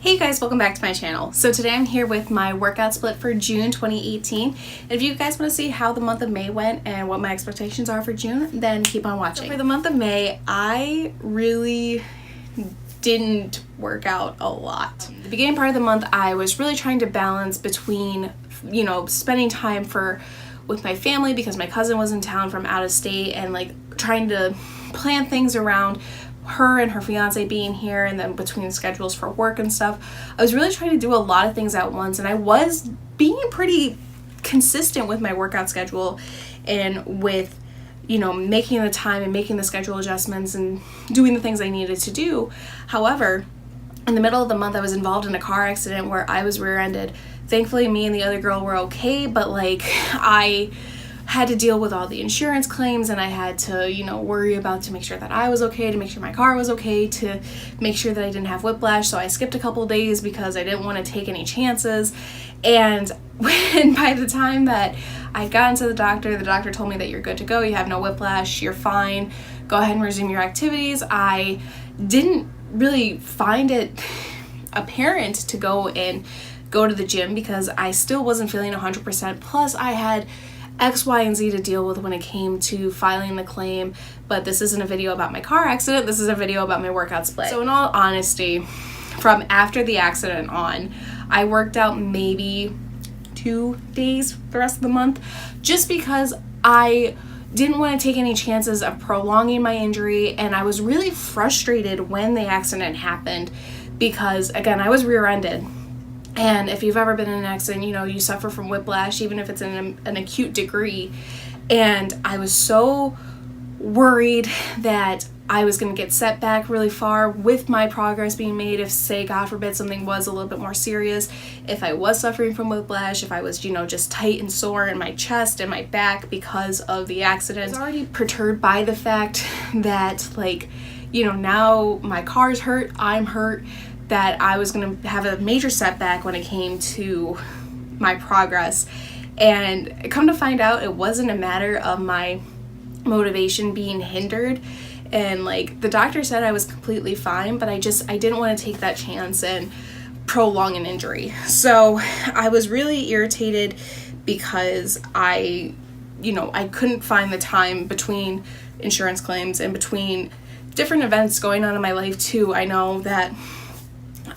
Hey guys, welcome back to my channel. So today I'm here with my workout split for June 2018. And if you guys want to see how the month of May went and what my expectations are for June, then keep on watching. So for the month of May, I really didn't work out a lot. The beginning part of the month, I was really trying to balance between, spending time with my family because my cousin was in town from out of state, and like trying to plan things around her and her fiance being here, and then between schedules for work and stuff. I was really trying to do a lot of things at once, and I was being pretty consistent with my workout schedule and with making the time and making the schedule adjustments and doing the things I needed to do. However, in the middle of the month, I was involved in a car accident where I was rear-ended. Thankfully, me and the other girl were okay, but I had to deal with all the insurance claims, and I had to, worry about to make sure that I was okay, to make sure my car was okay, to make sure that I didn't have whiplash. So I skipped a couple days because I didn't want to take any chances. And by the time that I got into the doctor told me that you're good to go, you have no whiplash, you're fine, go ahead and resume your activities. I didn't really find it apparent to go to the gym because I still wasn't feeling 100%. Plus I had X, Y, and Z to deal with when it came to filing the claim. But this isn't a video about my car accident, this is a video about my workout split. So in all honesty, from after the accident on, I worked out maybe 2 days the rest of the month, just because I didn't want to take any chances of prolonging my injury, and I was really frustrated when the accident happened because, again, I was rear-ended. And if you've ever been in an accident, you suffer from whiplash, even if it's in an acute degree. And I was so worried that I was going to get set back really far with my progress being made if, say, God forbid, something was a little bit more serious. If I was suffering from whiplash, if I was, just tight and sore in my chest and my back because of the accident. I was already perturbed by the fact that, now my car's hurt, I'm hurt, that I was going to have a major setback when it came to my progress. And come to find out, it wasn't a matter of my motivation being hindered. And the doctor said I was completely fine, but I didn't want to take that chance and prolong an injury. So I was really irritated because I couldn't find the time between insurance claims and between different events going on in my life too. I know that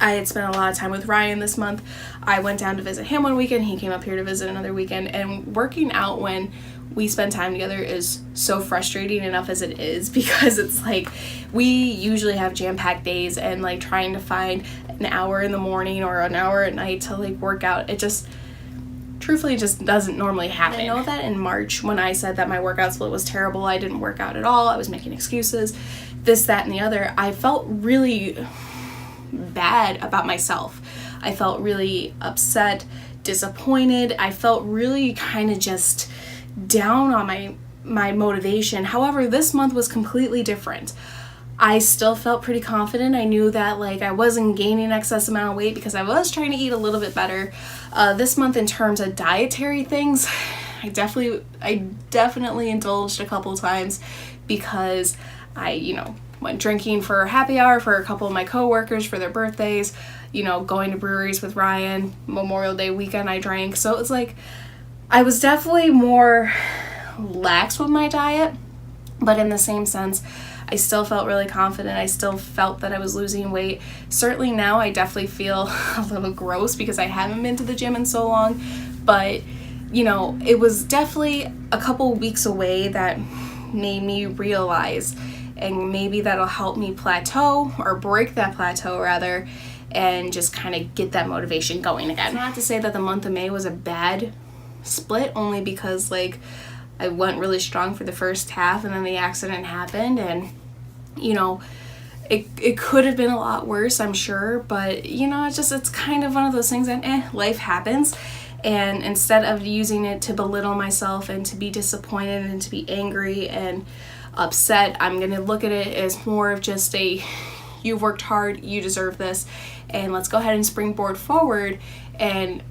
I had spent a lot of time with Ryan this month. I went down to visit him one weekend. He came up here to visit another weekend. And working out when we spend time together is so frustrating enough as it is, because it's we usually have jam-packed days, and trying to find an hour in the morning or an hour at night to work out, it just truthfully just doesn't normally happen. I know that in March, when I said that my workout split was terrible, I didn't work out at all, I was making excuses, this, that, and the other, I felt really bad about myself. I felt really upset, disappointed. I felt really kind of just down on my motivation. However, this month was completely different. I still felt pretty confident. I knew that I wasn't gaining excess amount of weight because I was trying to eat a little bit better. This month, in terms of dietary things, I definitely indulged a couple times because I went drinking for happy hour for a couple of my coworkers for their birthdays, going to breweries with Ryan. Memorial Day weekend I drank. So it was I was definitely more lax with my diet, but in the same sense, I still felt really confident. I still felt that I was losing weight. Certainly now I definitely feel a little gross because I haven't been to the gym in so long, but it was definitely a couple weeks away that made me realize, and maybe that'll help me plateau, or break that plateau rather, and just kind of get that motivation going again. It's not to say that the month of May was a bad split, only because I went really strong for the first half, and then the accident happened, and it could have been a lot worse, I'm sure, but it's kind of one of those things that life happens. And instead of using it to belittle myself and to be disappointed and to be angry and upset, I'm gonna look at it as more of just you've worked hard, you deserve this, and let's go ahead and springboard forward and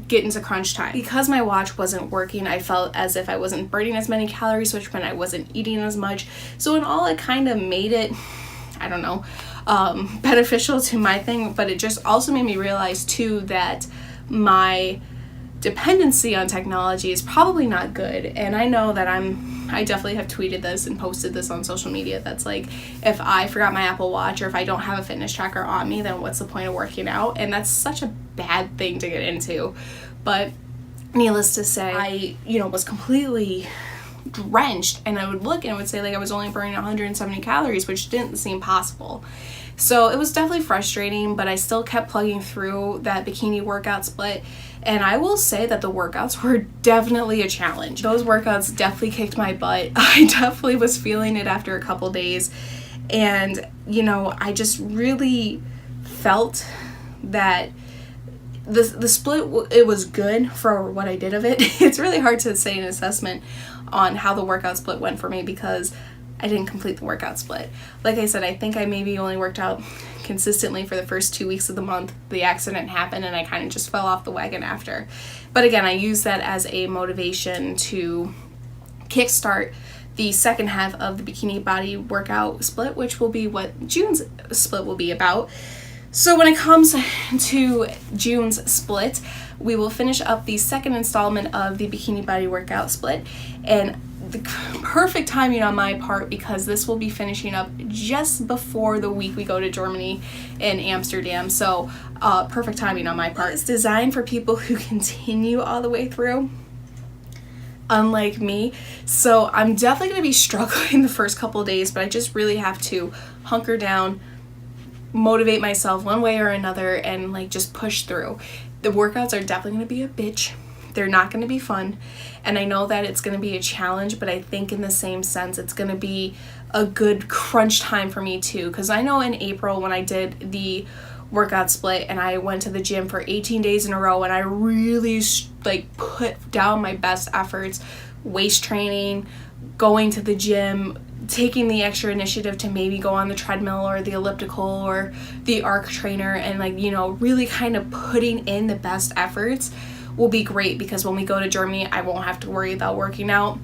get into crunch time. Because my watch wasn't working, I felt as if I wasn't burning as many calories, which meant I wasn't eating as much. So in all, it kind of made it, I don't know, beneficial to my thing, but it just also made me realize too that my dependency on technology is probably not good. And I know that I definitely have tweeted this and posted this on social media. That's like, if I forgot my Apple Watch or if I don't have a fitness tracker on me, then what's the point of working out? And that's such a bad thing to get into. But needless to say, I, was completely drenched, and I would look and it would say like I was only burning 170 calories, which didn't seem possible. So it was definitely frustrating, but I still kept plugging through that bikini workout split. And I will say that the workouts were definitely a challenge. Those workouts definitely kicked my butt. I definitely was feeling it after a couple days. And, I just really felt that the split, it was good for what I did of it. It's really hard to say an assessment on how the workout split went for me because I didn't complete the workout split. Like I said, I think I maybe only worked out consistently for the first 2 weeks of the month. The accident happened and I kind of just fell off the wagon after. But again, I use that as a motivation to kickstart the second half of the bikini body workout split, which will be what June's split will be about. So when it comes to June's split, we will finish up the second installment of the bikini body workout split, and the perfect timing on my part because this will be finishing up just before the week we go to Germany and Amsterdam. So perfect timing on my part. It's designed for people who continue all the way through, unlike me. So I'm definitely going to be struggling the first couple of days, but I just really have to hunker down, motivate myself one way or another, and like just push through. The workouts are definitely going to be a bitch. They're not going to be fun, and I know that it's going to be a challenge, but I think in the same sense it's going to be a good crunch time for me too, because I know in April when I did the workout split and I went to the gym for 18 days in a row and I really like put down my best efforts, waist training, going to the gym, taking the extra initiative to maybe go on the treadmill or the elliptical or the arc trainer, and like, really kind of putting in the best efforts will be great, because when we go to Germany, I won't have to worry about working out.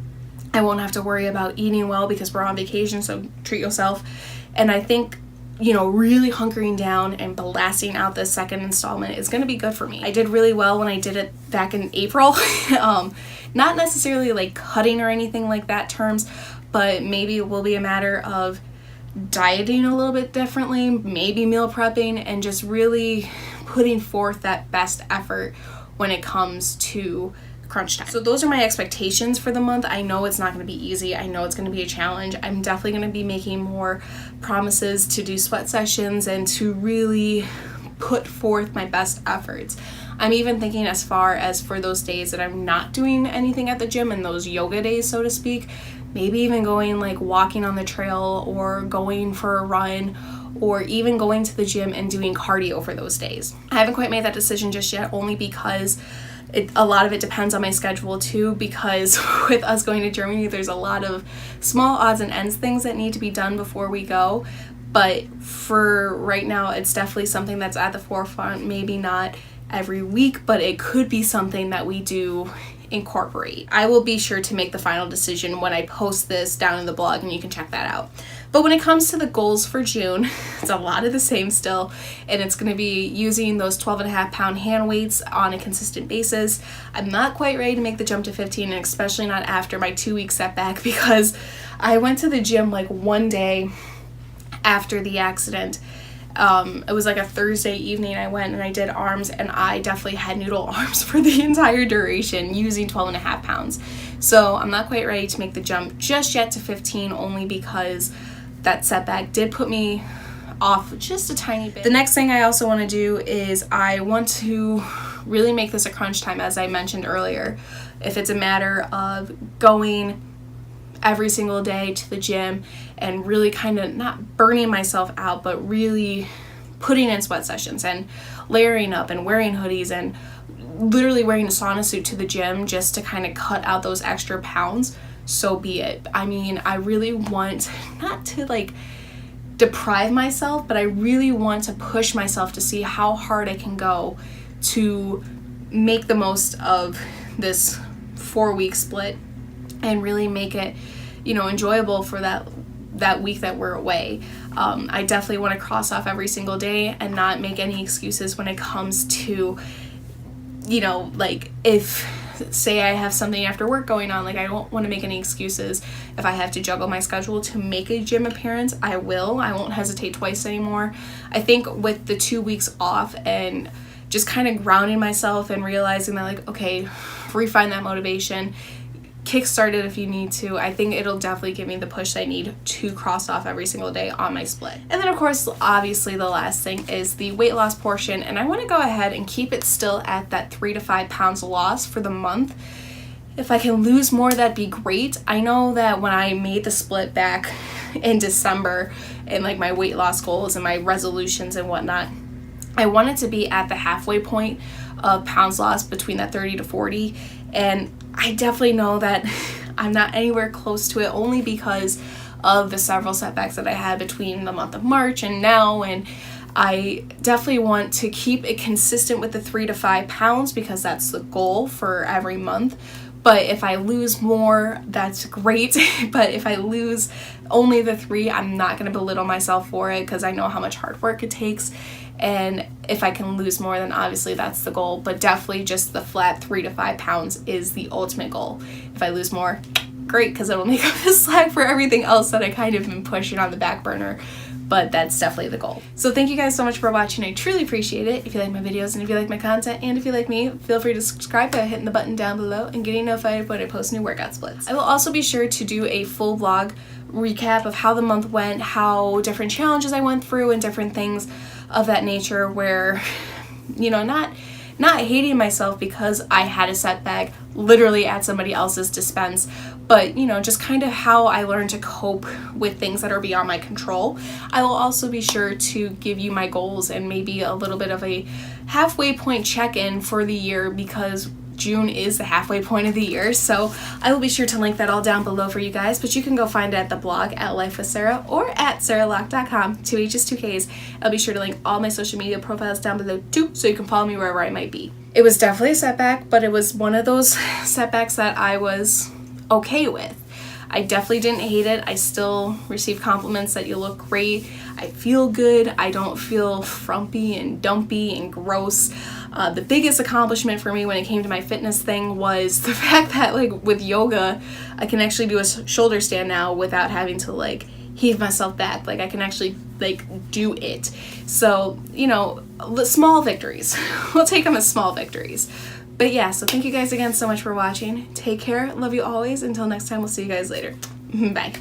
I won't have to worry about eating well because we're on vacation, so treat yourself. And I think, really hunkering down and blasting out this second installment is going to be good for me. I did really well when I did it back in April. Not necessarily like cutting or anything like that terms, but maybe it will be a matter of dieting a little bit differently, maybe meal prepping, and just really putting forth that best effort when it comes to crunch time. So those are my expectations for the month. I know it's not going to be easy. I know it's going to be a challenge. I'm definitely going to be making more promises to do sweat sessions and to really put forth my best efforts. I'm even thinking as far as for those days that I'm not doing anything at the gym, and those yoga days, so to speak, maybe even going like walking on the trail or going for a run, or even going to the gym and doing cardio for those days. I haven't quite made that decision just yet, only because a lot of it depends on my schedule too, because with us going to Germany, there's a lot of small odds and ends things that need to be done before we go. But for right now, it's definitely something that's at the forefront, maybe not every week, but it could be something that we do incorporate. I will be sure to make the final decision when I post this down in the blog, and you can check that out. But when it comes to the goals for June, it's a lot of the same still, and it's going to be using those 12.5 pound hand weights on a consistent basis. I'm not quite ready to make the jump to 15, and especially not after my 2-week setback, because I went to the gym like one day after the accident. It was like a Thursday evening. I went and I did arms, and I definitely had noodle arms for the entire duration using 12.5 pounds. So I'm not quite ready to make the jump just yet to 15, only because that setback did put me off just a tiny bit. The next thing I also want to do is I want to really make this a crunch time, as I mentioned earlier. If it's a matter of going every single day to the gym and really kind of not burning myself out, but really putting in sweat sessions and layering up and wearing hoodies and literally wearing a sauna suit to the gym just to kind of cut out those extra pounds, so be it. I mean, I really want not to like deprive myself, but I really want to push myself to see how hard I can go to make the most of this 4-week split and really make it, enjoyable for that week that we're away. I definitely want to cross off every single day and not make any excuses when it comes to, you know, like if say I have something after work going on, like I don't want to make any excuses. If I have to juggle my schedule to make a gym appearance, I will. I won't hesitate twice anymore. I think with the 2 weeks off and just kind of grounding myself and realizing that, like, okay, refine that motivation, kickstart it if you need to, I think it'll definitely give me the push I need to cross off every single day on my split. And then of course, obviously the last thing is the weight loss portion, and I want to go ahead and keep it still at that 3 to 5 pounds loss for the month. If I can lose more, that'd be great. I know that when I made the split back in December and like my weight loss goals and my resolutions and whatnot, I wanted to be at the halfway point of pounds lost between that 30 to 40, and I definitely know that I'm not anywhere close to it, only because of the several setbacks that I had between the month of March and now, and I definitely want to keep it consistent with the 3 to 5 pounds because that's the goal for every month. But if I lose more, that's great. But if I lose only the 3, I'm not going to belittle myself for it because I know how much hard work it takes. And if I can lose more, then obviously that's the goal. But definitely just the flat 3 to 5 pounds is the ultimate goal. If I lose more, great, because it'll make up the slack for everything else that I kind of been pushing on the back burner. But that's definitely the goal. So thank you guys so much for watching. I truly appreciate it. If you like my videos and if you like my content and if you like me, feel free to subscribe by hitting the button down below and getting notified when I post new workout splits. I will also be sure to do a full vlog recap of how the month went, how different challenges I went through and different things of that nature where, you know, not hating myself because I had a setback literally at somebody else's dispense, but, you know, just kind of how I learned to cope with things that are beyond my control. I will also be sure to give you my goals and maybe a little bit of a halfway point check-in for the year because June is the halfway point of the year, so I will be sure to link that all down below for you guys, but you can go find it at the blog at Life with Sarah or at sarahlock.com, 2 H's, 2 K's. I'll be sure to link all my social media profiles down below too, so you can follow me wherever I might be. It was definitely a setback, but it was one of those setbacks that I was okay with. I definitely didn't hate it. I still receive compliments that you look great. I feel good. I don't feel frumpy and dumpy and gross. The biggest accomplishment for me when it came to my fitness thing was the fact that, like, with yoga, I can actually do a shoulder stand now without having to, like, heave myself back. Like, I can actually, like, do it. So, you know, small victories. We'll take them as small victories. But yeah, so thank you guys again so much for watching. Take care. Love you always. Until next time, we'll see you guys later. Bye.